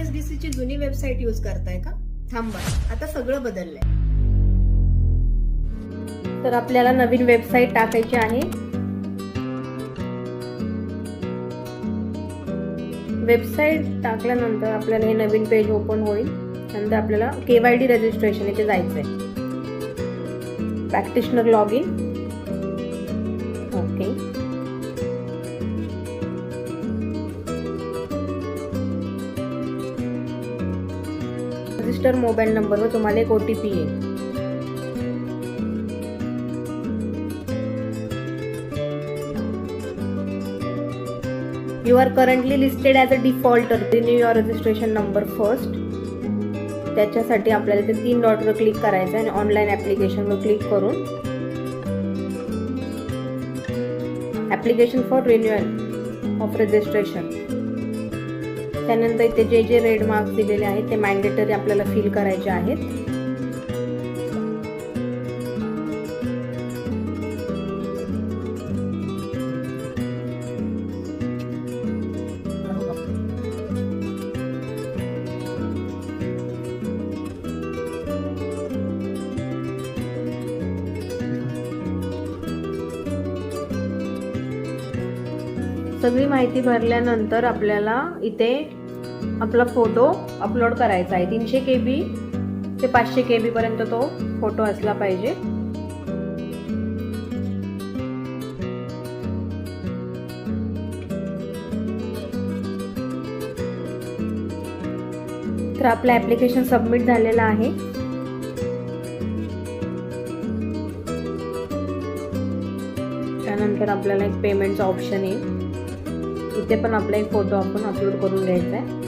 MSDC ची जुनी website use करताय का? थांबा, आता सगळं बदललंय. तर आपल्याला नवीन वेबसाईट टाकायची आहे. वेबसाईट टाकल्यानंतर आपल्याला हे नवीन पेज ओपन होईल. नंतर आपल्याला KYD रजिस्ट्रेशन इथे जायचंय. Practitioner log in. Okay. Register mobile नंबरवर तुम्हाला एक OTP येईल. You are currently listed as a defaulter. Renew your registration number first. त्याच्यासाठी आपल्याला ते 3 डॉटवर क्लिक करायचं आणि ऑनलाईन ॲप्लिकेशनवर क्लिक करून application for renewal of registration. त्यानंतर इथे जे रेड मार्क्स दिलेले आहेत ते मॅन्डेटरी आपल्याला फिल करायचे आहेत. सगळी माहिती भरल्यानंतर आपल्याला इथे आपला फोटो अपलोड करायचा आहे. 300 KB ते 500 KB पर्यंत तो फोटो असला पाहिजे. तर आपलं ॲप्लिकेशन सबमिट झालेलं आहे. त्यानंतर आपल्याला एक पेमेंटचा ऑप्शन येईल. इथे पण आपला एक फोटो आपण अपलोड करून घ्यायचा आहे.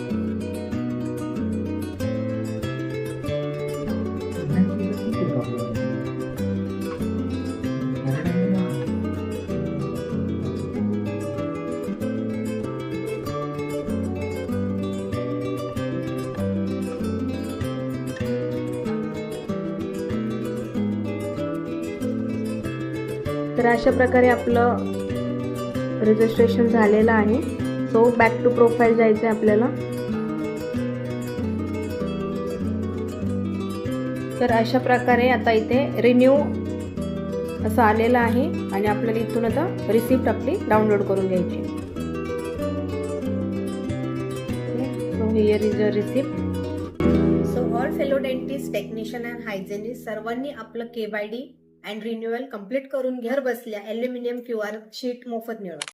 तर अशा प्रकारे आपलं रजिस्ट्रेशन झालेलं आहे. सो बॅक टू प्रोफाईल जायचं आहे आपल्याला. तर अशा प्रकारे आता इथे रिन्यू असं आलेलं आहे आणि आपल्याला इथून आता रिसिप्ट आपली डाउनलोड करून घ्यायची. So here is a receipt. So all fellow dentist, technician and hygienist सर्वांनी आपलं KYD अँड रिन्युअल कम्प्लीट करून घर बसल्या ॲल्युमिनियम QR शीट मोफत मिळवा.